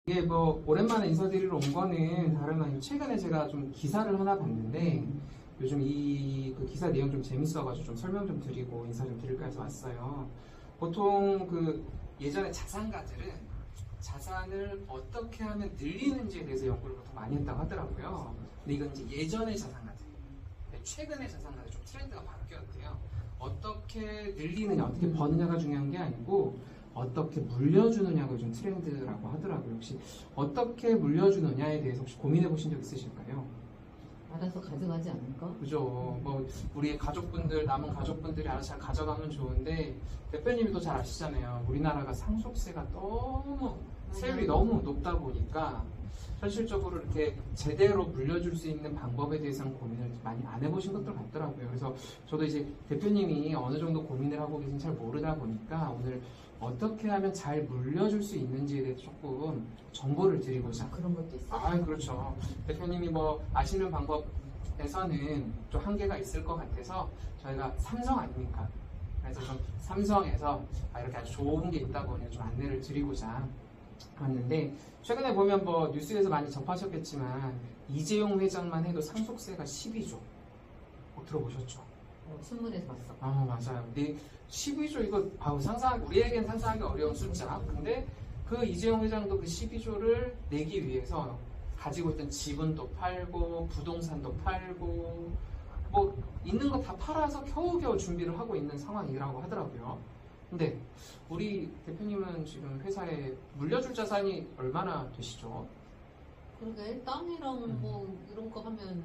이게 뭐 오랜만에 인사드리러 온 거는 다름 아니고 최근에 제가 좀 기사를 하나 봤는데 요즘 그 기사 내용 좀 재밌어가지고 좀 설명 좀 드리고 인사 좀 드릴까 해서 왔어요. 보통 그 예전에 자산가들은 자산을 어떻게 하면 늘리는지에 대해서 연구를 보통 많이 했다고 하더라고요. 근데 이건 이제 예전의 자산가들, 최근의 자산가들 좀 트렌드가 바뀌었대요. 어떻게 늘리느냐, 어떻게 버느냐가 중요한 게 아니고 어떻게 물려주느냐가 요즘 트렌드라고 하더라고요. 혹시 어떻게 물려주느냐에 대해서 혹시 고민해 보신 적 있으실까요? 알아서 가져가지 않을까? 그죠. 뭐 우리 가족분들, 남은 가족분들이 알아서 잘 가져가면 좋은데 대표님이 또 잘 아시잖아요. 우리나라가 상속세가 너무 세율이 너무 높다 보니까 현실적으로 이렇게 제대로 물려줄 수 있는 방법에 대해서는 고민을 많이 안 해보신 것들 같더라고요. 그래서 저도 이제 대표님이 어느 정도 고민을 하고 계신 잘 모르다 보니까 오늘 어떻게 하면 잘 물려줄 수 있는지에 대해서 조금 정보를 드리고자. 그런 것도 있어. 그렇죠. 대표님이 뭐 아시는 방법에서는 좀 한계가 있을 것 같아서 저희가 삼성 아닙니까? 그래서 좀 삼성에서 이렇게 아주 좋은 게 있다 보니 좀 안내를 드리고자 왔는데, 최근에 보면 뭐 뉴스에서 많이 접하셨겠지만 이재용 회장만 해도 상속세가 12조 들어보셨죠? 신문에서 봤어. 맞아요. 근데 12조 이거 우리에겐 상상하기 어려운 숫자. 근데 그 이재용 회장도 그 12조를 내기 위해서 가지고 있던 지분도 팔고 부동산도 팔고 뭐 있는 거 다 팔아서 겨우겨우 준비를 하고 있는 상황이라고 하더라고요. 근데 우리 대표님은 지금 회사에 물려줄 자산이 얼마나 되시죠? 그러게 땅이랑 뭐 이런 거 하면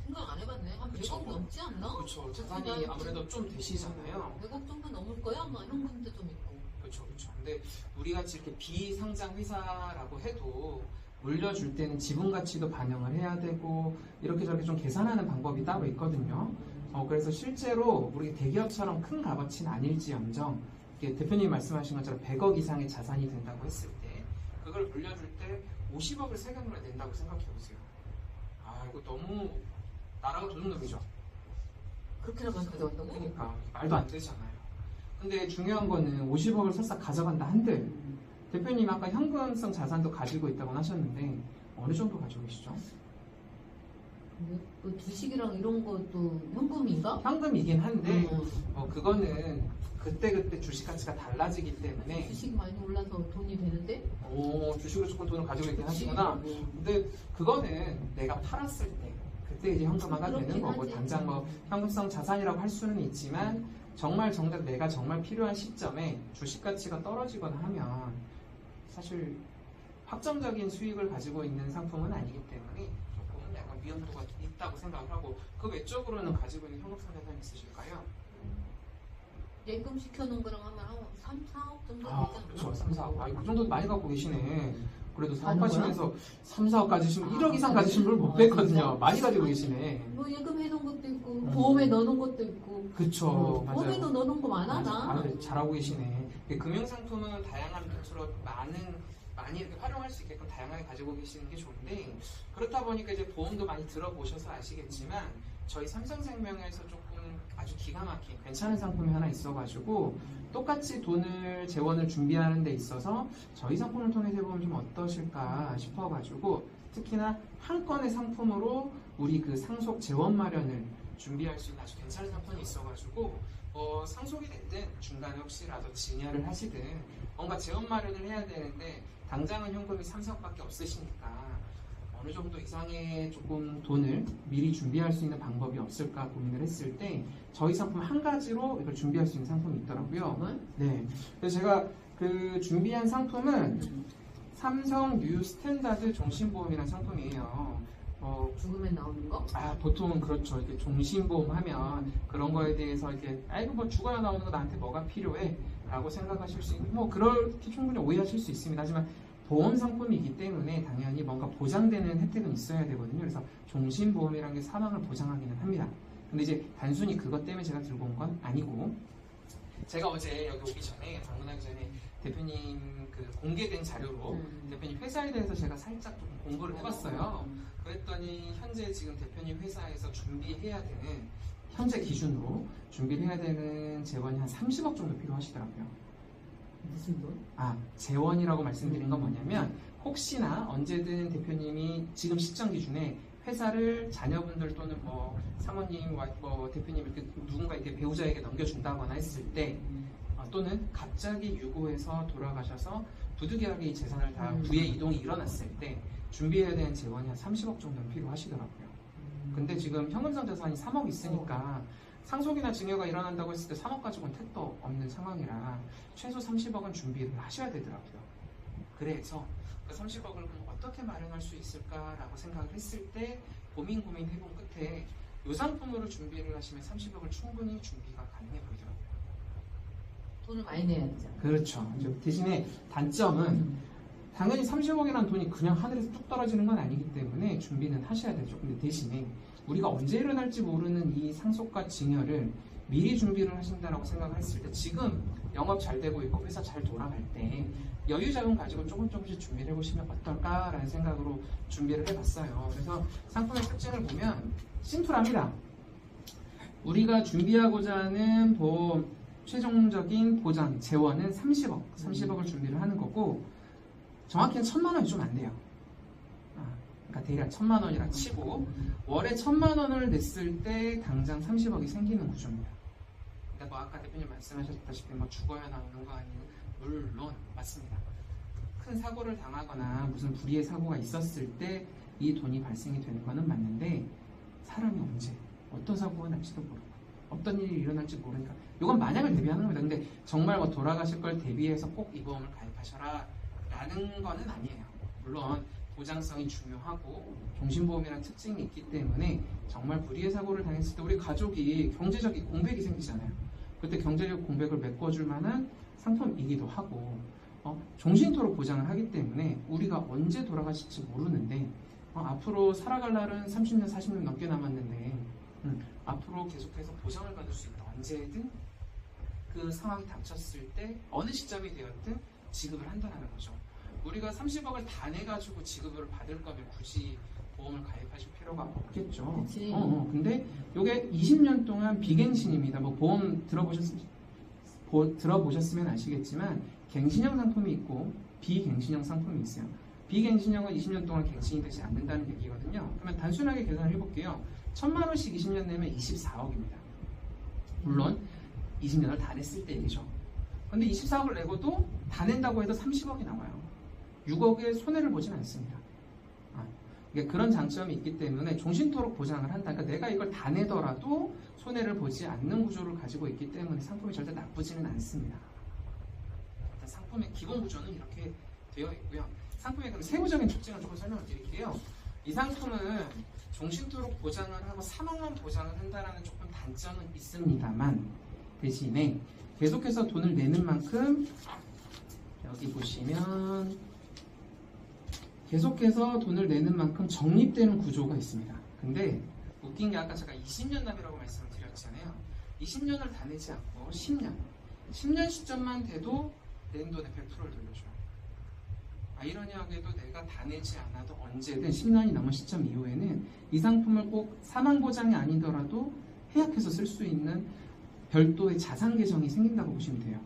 생각 안 해봤네. 한 그쵸. 100억 넘지 않나? 그렇죠. 자산이 아무래도 좀 되시잖아요. 100억 정도 넘을 거야. 아마 현금도 좀 있고. 그렇죠. 근데 우리 같이 이렇게 비상장 회사라고 해도 물려줄 때는 지분 가치도 반영을 해야 되고 이렇게 저렇게 좀 계산하는 방법이 따로 있거든요. 그래서 실제로 우리 대기업처럼 큰 값어치는 아닐지언정 대표님 말씀하신 것처럼 100억 이상의 자산이 된다고 했을 때 그걸 물려줄 때 50억을 세금으로 낸다고 생각해 보세요. 이거 너무 나라가 도둑놈이죠. 그렇게나 많이 가져간다고? 그러니까 말도 안 되잖아요. 근데 중요한 거는 50억을 설사 가져간다 한들 대표님 아까 현금성 자산도 가지고 있다고 하셨는데 어느 정도 가지고 계시죠? 뭐 주식이랑 이런 것도 현금인가? 현금이긴 한데 그거는 그때 주식 가치가 달라지기 때문에 주식이 많이 올라서 돈이 되는데? 주식을 조금 돈을 가지고 있긴 하시구나. 근데 그거는 내가 팔았을 때 그때 이제 현금화가 되는 거고 하지. 당장 뭐 현금성 자산이라고 할 수는 있지만 정말 정작 내가 정말 필요한 시점에 주식 가치가 떨어지거나 하면 사실 확정적인 수익을 가지고 있는 상품은 아니기 때문에 조금 약간 위험도가 있다고 생각을 하고 그 외적으로는 가지고 있는 현금성 자산이 있으실까요? 예금 시켜놓은 거랑 하면 한 3, 4억 정도 되지 않나? 그렇죠. 3, 4억. 그 정도 많이 갖고 계시네. 그래도 많은 사업하시면서 3, 4억 가지시면 1억 이상 가지신 분을 못 뵀거든요. 많이 가지고 계시네. 뭐 예금 해놓은 것도 있고 보험에 넣어놓은 것도 있고. 그쵸. 맞아요. 보험에도 넣어놓은 거 많아 나. 잘하고 계시네. 금융상품은 다양한 빛으로 많이 이렇게 활용할 수 있게끔 다양하게 가지고 계시는 게 좋은데 그렇다 보니까 이제 보험도 많이 들어보셔서 아시겠지만 저희 삼성생명에서 조금 아주 기가 막힌 괜찮은 상품이 하나 있어가지고 똑같이 재원을 준비하는 데 있어서 저희 상품을 통해서 해보면 좀 어떠실까 싶어가지고 특히나 한 건의 상품으로 우리 그 상속 재원 마련을 준비할 수 있는 아주 괜찮은 상품이 있어가지고 상속이 됐든 중간에 혹시라도 증여를 하시든 뭔가 재원 마련을 해야 되는데 당장은 현금이 3, 4억밖에 없으시니까 어느 정도 이상의 조금 돈을 미리 준비할 수 있는 방법이 없을까 고민을 했을 때 저희 상품 한 가지로 이걸 준비할 수 있는 상품이 있더라고요. 네. 그래서 제가 그 준비한 상품은 삼성 뉴 스탠다드 종신보험이라는 상품이에요. 죽으면 나오는 거? 보통은 그렇죠. 이렇게 종신보험 하면 그런 거에 대해서 이렇게 뭐 죽어야 나오는 거 나한테 뭐가 필요해? 라고 생각하실 수 있는 그렇게 충분히 오해하실 수 있습니다. 하지만 보험 상품이기 때문에 당연히 뭔가 보장되는 혜택은 있어야 되거든요. 그래서 종신보험이라는 게 사망을 보장하기는 합니다. 근데 이제 단순히 그것 때문에 제가 들고 온 건 아니고 제가 어제 여기 오기 전에 방문하기 전에 대표님 그 공개된 자료로 대표님 회사에 대해서 제가 살짝 좀 공부를 해봤어요. 그랬더니 현재 지금 대표님 회사에서 준비해야 되는 현재 기준으로 준비를 해야 되는 재원이 한 30억 정도 필요하시더라고요. 무슨 돈? 재원이라고 말씀드린 건 뭐냐면 혹시나 언제든 대표님이 지금 시점 기준에 회사를 자녀분들 또는 뭐 사모님, 뭐 대표님 이렇게 누군가 이렇게 배우자에게 넘겨준다거나 했을 때 또는 갑자기 유고해서 돌아가셔서 부득이하게 이 재산을 다 부의 이동이 일어났을 때 준비해야 되는 재원이 한 30억 정도는 필요하시더라고요. 근데 지금 현금성 자산이 3억 있으니까 상속이나 증여가 일어난다고 했을 때 3억 가지고는 택도 없는 상황이라 최소 30억은 준비를 하셔야 되더라고요. 그래서 그 30억을 그럼 어떻게 마련할 수 있을까라고 생각을 했을 때 고민 해본 끝에 이 상품으로 준비를 하시면 30억을 충분히 준비가 가능해 보이더라고요. 돈을 많이 내야 되잖아. 그렇죠. 이제 대신에 단점은 당연히 30억이라는 돈이 그냥 하늘에서 뚝 떨어지는 건 아니기 때문에 준비는 하셔야 되죠. 근데 대신에 우리가 언제 일어날지 모르는 이 상속과 증여를 미리 준비를 하신다라고 생각을 했을 때 지금 영업 잘 되고 있고 회사 잘 돌아갈 때 여유 자금 가지고 조금씩 준비를 해보시면 어떨까라는 생각으로 준비를 해봤어요. 그래서 상품의 특징을 보면 심플합니다. 우리가 준비하고자 하는 보험 최종적인 보장 재원은 30억을 준비를 하는 거고 정확히는 1,000만 원이 좀 안 돼요. 그러니까 대략 1,000만 원이라 치고 월에 1,000만 원을 냈을 때 당장 30억이 생기는 구조입니다. 근데 뭐 아까 대표님 말씀하셨다시피 뭐 죽어야 나오는 거 아니에요? 물론 맞습니다. 큰 사고를 당하거나 무슨 불의의 사고가 있었을 때 이 돈이 발생이 되는 거는 맞는데 사람이 언제 어떤 사고가 날지도 모르고 어떤 일이 일어날지 모르니까 이건 만약을 대비하는 겁니다. 근데 정말 뭐 돌아가실 걸 대비해서 꼭 이 보험을 가입하셔라 라는 거는 아니에요. 물론 보장성이 중요하고 종신보험이라는 특징이 있기 때문에 정말 불의의 사고를 당했을 때 우리 가족이 경제적인 공백이 생기잖아요. 그때 경제적 공백을 메꿔줄 만한 상품이기도 하고 종신토록 보장을 하기 때문에 우리가 언제 돌아가실지 모르는데 앞으로 살아갈 날은 30년, 40년 넘게 남았는데 앞으로 계속해서 보장을 받을 수 있다. 언제든 그 상황이 닥쳤을 때 어느 시점이 되었든 지급을 한다는 거죠. 우리가 30억을 다 내가지고 지급을 받을 거면 굳이 보험을 가입하실 필요가 없겠죠. 그치. 근데 이게 20년 동안 비갱신입니다. 뭐 보험 들어보셨으면 아시겠지만 갱신형 상품이 있고 비갱신형 상품이 있어요. 비갱신형은 20년 동안 갱신이 되지 않는다는 얘기거든요. 그러면 단순하게 계산을 해볼게요. 1,000만 원씩 20년 내면 24억입니다. 물론 20년을 다 냈을 때 얘기죠. 근데 24억을 내고도 다 낸다고 해도 30억이 나와요. 6억의 손해를 보진 않습니다. 그런 장점이 있기 때문에 종신토록 보장을 한다. 그러니까 내가 이걸 다 내더라도 손해를 보지 않는 구조를 가지고 있기 때문에 상품이 절대 나쁘지는 않습니다. 일단 상품의 기본 구조는 이렇게 되어 있고요. 상품의 그럼 세부적인 특징을 조금 설명을 드릴게요. 이 상품은 종신토록 보장을 하고 사망만 보장을 한다는 조금 단점은 있습니다만 대신에 계속해서 돈을 내는 만큼 여기 보시면 계속해서 돈을 내는 만큼 적립되는 구조가 있습니다. 근데 웃긴 게 아까 제가 20년 납이라고 말씀을 드렸잖아요. 20년을 다 내지 않고 10년 시점만 돼도 낸 돈의 100%를 돌려줘요. 아이러니하게도 내가 다 내지 않아도 언제든 10년이 넘은 시점 이후에는 이 상품을 꼭 사망보장이 아니더라도 해약해서 쓸 수 있는 별도의 자산 계정이 생긴다고 보시면 돼요.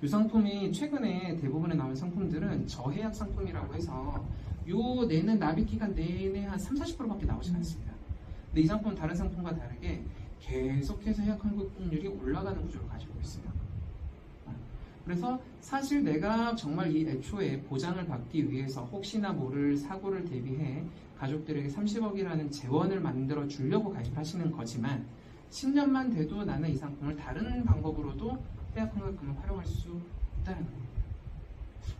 이 상품이 최근에 대부분에 나온 상품들은 저해약 상품이라고 해서 요 내는 납입 기간 내내 한 30-40%밖에 나오지 않습니다. 근데 이 상품은 다른 상품과 다르게 계속해서 해약 환급률이 올라가는 구조를 가지고 있어요. 그래서 사실 내가 정말 이 애초에 보장을 받기 위해서 혹시나 모를 사고를 대비해 가족들에게 30억이라는 재원을 만들어 주려고 가입하시는 거지만 10년만 돼도 나는 이 상품을 다른 방법으로도 해약 환급금을 활용할 수 있다는 겁니다.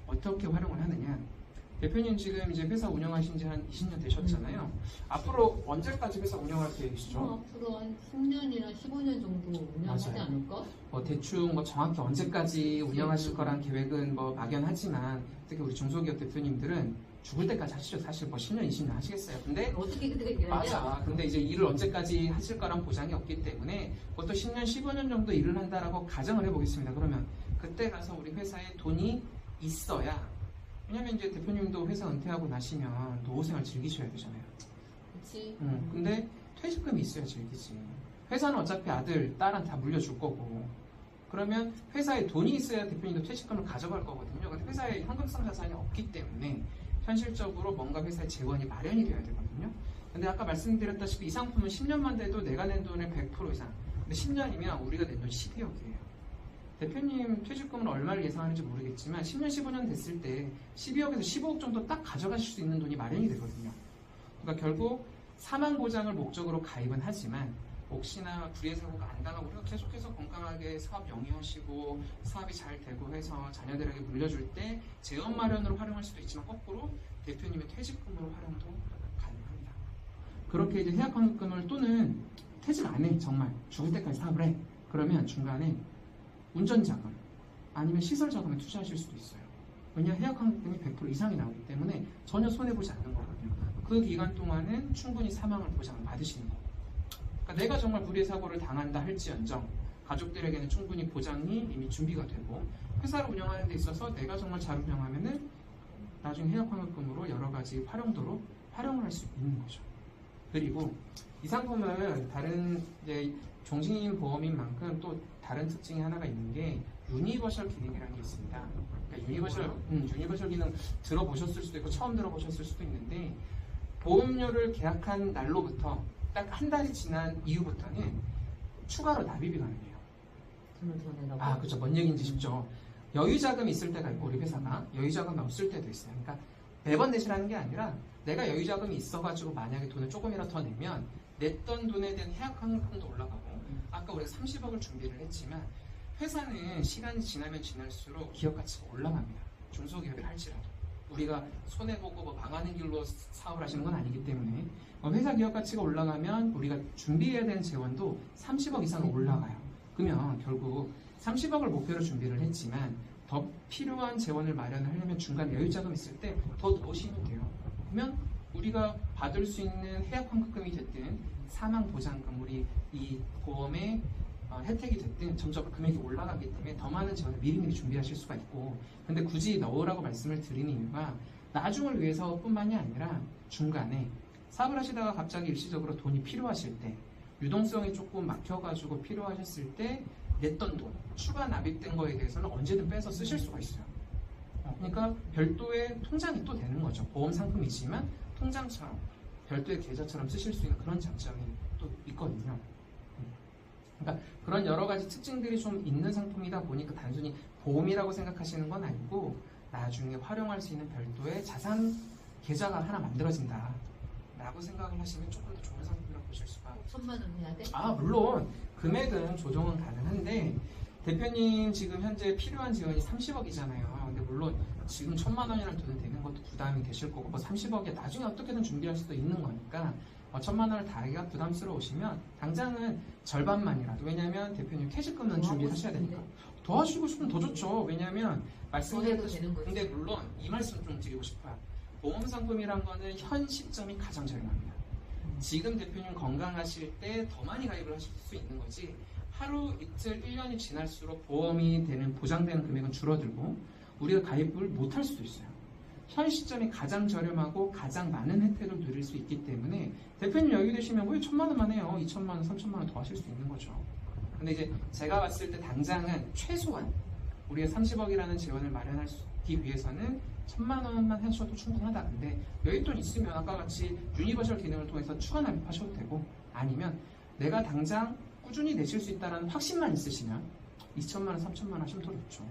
어떻게 활용을 하느냐? 대표님 지금 이제 회사 운영하신 지 한 20년 되셨잖아요. 앞으로 언제까지 회사 운영할 계획이시죠? 앞으로 한 10년이나 15년 정도 운영하지 맞아요. 않을까? 대충 정확히 언제까지 운영하실 거란 계획은 막연하지만 특히 우리 중소기업 대표님들은 죽을 때까지 하시죠. 사실 10년, 20년 하시겠어요. 근데 어떻게 그렇게 일하냐? 맞아. 근데 이제 일을 언제까지 하실 거란 보장이 없기 때문에 그것도 10년, 15년 정도 일을 한다라고 가정을 해보겠습니다. 그러면 그때 가서 우리 회사에 돈이 있어야 왜냐면 이제 대표님도 회사 은퇴하고 나시면 노후생활 즐기셔야 되잖아요. 그렇지. 근데 퇴직금이 있어야 즐기지. 회사는 어차피 아들, 딸한테 다 물려줄 거고 그러면 회사에 돈이 있어야 대표님도 퇴직금을 가져갈 거거든요. 근데 회사에 현금성 자산이 없기 때문에 현실적으로 뭔가 회사에 재원이 마련이 돼야 되거든요. 근데 아까 말씀드렸다시피 이 상품은 10년만 돼도 내가 낸 돈의 100% 이상. 근데 10년이면 우리가 낸 돈 12억이에요. 대표님 퇴직금은 얼마를 예상하는지 모르겠지만 10년, 15년 됐을 때 12억에서 15억 정도 딱 가져가실 수 있는 돈이 마련이 되거든요. 그러니까 결국 사망 보장을 목적으로 가입은 하지만 혹시나 불의의 사고가 안 당하고 우리가 계속해서 건강하게 사업 영위하시고 사업이 잘 되고 해서 자녀들에게 물려줄 때 재원 마련으로 활용할 수도 있지만 거꾸로 대표님의 퇴직금으로 활용도 가능합니다. 그렇게 이제 해약환급금을 또는 퇴직 안 해 정말 죽을 때까지 사업을 해 그러면 중간에 운전자금 아니면 시설자금에 투자하실 수도 있어요. 왜냐 해약환급금이 100% 이상이 나오기 때문에 전혀 손해보지 않는 거거든요. 그 기간 동안은 충분히 사망을 보장을 받으시는 거고 그러니까 내가 정말 불의의 사고를 당한다 할지언정 가족들에게는 충분히 보장이 이미 준비가 되고 회사를 운영하는 데 있어서 내가 정말 잘 운영하면은 나중에 해약환급금으로 여러 가지 활용도로 활용을 할 수 있는 거죠. 그리고 이 상품은 다른 이제 종신인 보험인 만큼 또 다른 특징이 하나가 있는 게 유니버셜 기능이라는 게 있습니다. 그러니까 유니버셜 기능 들어보셨을 수도 있고 처음 들어보셨을 수도 있는데 보험료를 계약한 날로부터 딱 한 달이 지난 이후부터는 추가로 납입이 가능해요. 돈을 더 내라고. 아, 그렇죠. 뭔 얘기인지 쉽죠. 여유자금이 있을 때가 있고 우리 회사가 여유자금이 없을 때도 있어요. 그러니까 매번 내시라는 게 아니라 내가 여유자금이 있어가지고 만약에 돈을 조금이라도 더 내면 냈던 돈에 대한 해약환급금도 올라가고 아까 우리가 30억을 준비를 했지만 회사는 시간이 지나면 지날수록 기업 가치가 올라갑니다. 중소기업이 할지라도 우리가 손해보고 뭐 망하는 길로 사업을 하시는 건 아니기 때문에 회사 기업 가치가 올라가면 우리가 준비해야 되는 재원도 30억 이상 올라가요. 그러면 결국 30억을 목표로 준비를 했지만 더 필요한 재원을 마련하려면 중간 여유자금 있을 때 더 넣으시면 돼요. 그러면 우리가 받을 수 있는 해약환급금이 됐든 사망보장금 우리 이 보험의 혜택이 됐든 점점 금액이 올라가기 때문에 더 많은 재원을 미리미리 준비하실 수가 있고 근데 굳이 넣으라고 말씀을 드리는 이유가 나중을 위해서 뿐만이 아니라 중간에 사업을 하시다가 갑자기 일시적으로 돈이 필요하실 때 유동성이 조금 막혀가지고 필요하셨을 때 냈던 돈 추가 납입된 거에 대해서는 언제든 빼서 쓰실 수가 있어요. 그러니까 별도의 통장이 또 되는 거죠. 보험 상품이지만 통장처럼 별도의 계좌처럼 쓰실 수 있는 그런 장점이 또 있거든요. 그러니까 그런 여러 가지 특징들이 좀 있는 상품이다 보니까 단순히 보험이라고 생각하시는 건 아니고 나중에 활용할 수 있는 별도의 자산 계좌가 하나 만들어진다 라고 생각을 하시면 조금 더 좋은 상품이라고 보실 수가 1,000만 원 해야 돼? 아 물론 금액은 조정은 가능한데 대표님 지금 현재 필요한 지원이 30억이잖아요. 근데 물론 지금 1,000만 원이라는 돈을 내는 것도 부담이 되실 거고 뭐 30억에 나중에 어떻게든 준비할 수도 있는 거니까 1,000만 원을 다하기가 부담스러우시면 당장은 절반만이라도 왜냐하면 대표님 퇴직금은 준비하셔야 되니까 도와주시고 싶으면 더 좋죠. 왜냐하면 말씀드렸듯이 근데 물론 이 말씀 좀 드리고 싶어요. 보험 상품이란 거는 현 시점이 가장 저렴합니다. 지금 대표님 건강하실 때 더 많이 가입을 하실 수 있는 거지 하루 이틀 1년이 지날수록 보험이 되는 보장되는 금액은 줄어들고 우리가 가입을 못할 수도 있어요. 현 시점이 가장 저렴하고 가장 많은 혜택을 누릴 수 있기 때문에 대표님 여유 되시면 왜 1,000만 원만 해요. 2,000만 원, 3,000만 원 더 하실 수 있는 거죠. 근데 이제 제가 봤을 때 당장은 최소한 우리가 30억이라는 재원을 마련하기 위해서는 1,000만 원만 하셔도 충분하다. 근데 여윳돈 있으면 아까 같이 유니버셜 기능을 통해서 추가 납입하셔도 되고 아니면 내가 당장 꾸준히 내실 수 있다는 확신만 있으시면 2,000만 원, 3,000만 원 하시면 더 좋죠.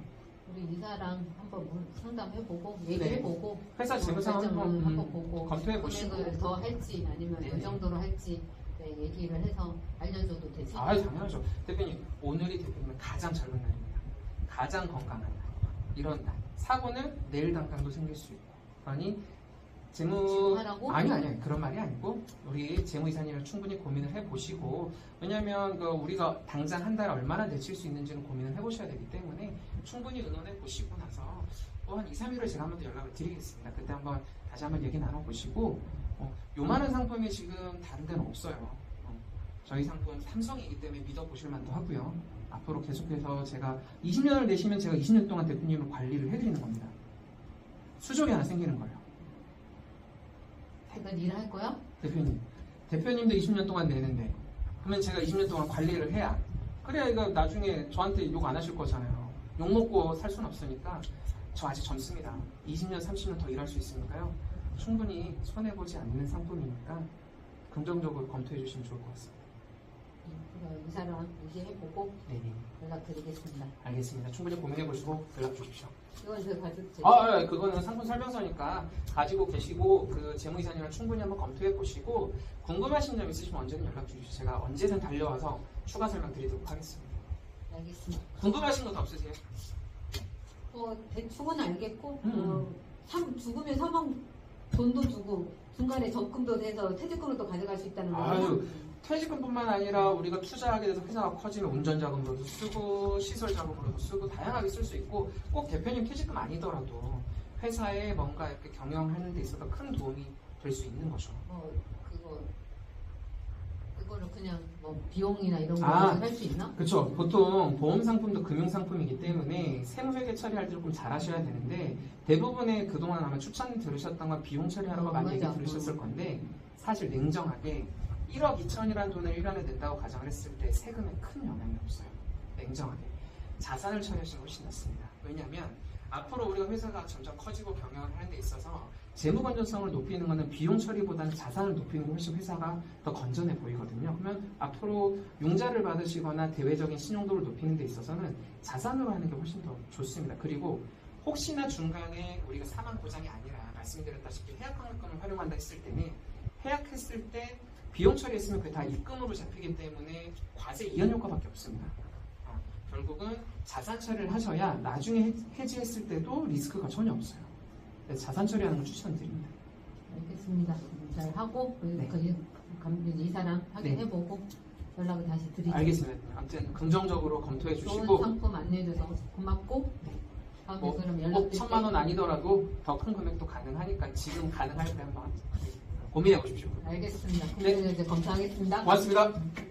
우리 이사랑 한번 상담해보고 얘기해보고 회사 재무상 한번 보고 검토해보시고 금액을 더 할지 아니면 네. 이 정도로 할지 얘기를 해서 알려줘도 되지? 아 당연하죠. 대표님 오늘이 대표님의 가장 젊은 날입니다. 가장 건강한 날. 이런 날. 사고는 내일 당장도 생길 수 있고 그러니 지금 하라고? 아니 그런 말이 아니고 우리 재무이사님을 충분히 고민을 해보시고 왜냐하면 우리가 당장 한 달에 얼마나 내칠 수 있는지는 고민을 해보셔야 되기 때문에 충분히 의논해 보시고 나서 또 한 2, 3일 후에 제가 한번 더 연락을 드리겠습니다. 그때 한번 다시 한번 얘기 나눠보시고 요만한 상품이 지금 다른 데는 없어요. 저희 상품 삼성이기 때문에 믿어보실 만도 하고요. 앞으로 계속해서 제가 20년을 내시면 제가 20년 동안 대표님을 관리를 해드리는 겁니다. 수족이 하나 생기는 거예요. 난 일할 거야? 대표님도 20년 동안 내는데 그러면 제가 20년 동안 관리를 해야 그래야 이거 나중에 저한테 욕 안 하실 거잖아요. 욕 먹고 살 수는 없으니까 저 아직 젊습니다. 20년, 30년 더 일할 수 있으니까요. 충분히 손해보지 않는 상품이니까 긍정적으로 검토해 주시면 좋을 것 같습니다. 이사람 무시해보고 네네. 연락드리겠습니다. 알겠습니다. 충분히 고민해 보시고 연락 주십시오. 이건 저 가지고 예, 그거는 상품 설명서니까 가지고 계시고 그 재무이사님이랑 충분히 한번 검토해 보시고 궁금하신 점 있으시면 언제든 연락 주십시오. 제가 언제든 달려와서 추가 설명 드리도록 하겠습니다. 알겠습니다. 궁금하신 거 더 없으세요? 대충은 알겠고 죽으면 사망 돈도 주고 중간에 적금도 돼서 퇴직금을 또 가져갈 수 있다는 아유, 거예요. 퇴직금뿐만 아니라 우리가 투자하게 돼서 회사가 커지면 운전 자금으로도 쓰고 시설 자금으로도 쓰고 다양하게 쓸 수 있고 꼭 대표님 퇴직금 아니더라도 회사에 뭔가 이렇게 경영하는 데 있어서 큰 도움이 될 수 있는 거죠. 그거를 그냥 뭐 비용이나 이런 거 아, 할 수 있나? 그렇죠. 보통 보험 상품도 금융 상품이기 때문에 세무회계 처리할 때 조금 잘 하셔야 되는데 대부분의 그동안 아마 추천 들으셨던 건 비용 처리하는 거 많이 얘기 맞아. 들으셨을 건데 사실 냉정하게 1억 2천이라는 돈을 1년에 낸다고 가정을 했을 때 세금에 큰 영향이 없어요. 냉정하게. 자산을 처리하시는 게 훨씬 낫습니다. 왜냐하면 앞으로 우리가 회사가 점점 커지고 경영을 하는 데 있어서 재무 건전성을 높이는 것은 비용 처리보다는 자산을 높이는 게 훨씬 회사가 더 건전해 보이거든요. 그러면 앞으로 융자를 받으시거나 대외적인 신용도를 높이는 데 있어서는 자산으로 하는 게 훨씬 더 좋습니다. 그리고 혹시나 중간에 우리가 사망 보장이 아니라 말씀드렸다시피 해약환급금을 활용한다 했을 때는 해약했을 때 비용 처리했으면 그게 다 입금으로 잡히기 때문에 과세 이연 효과밖에 없습니다. 결국은 자산 처리를 하셔야 나중에 해지했을 때도 리스크가 전혀 없어요. 그래서 자산 처리하는 걸 추천드립니다. 알겠습니다. 잘 하고 네. 이 사람 확인해보고 연락을 다시 드리죠. 알겠습니다. 아무튼 긍정적으로 검토해 좋은 주시고 상품 안내해줘서 고맙고 네. 다음에 뭐, 그럼 꼭 연락드릴게요. 1,000만 원 아니더라도 더 큰 금액도 가능하니까 지금 가능할 때 한번 고민해 보십시오. 알겠습니다. 네. 그러면 이제 검사하겠습니다. 고맙습니다.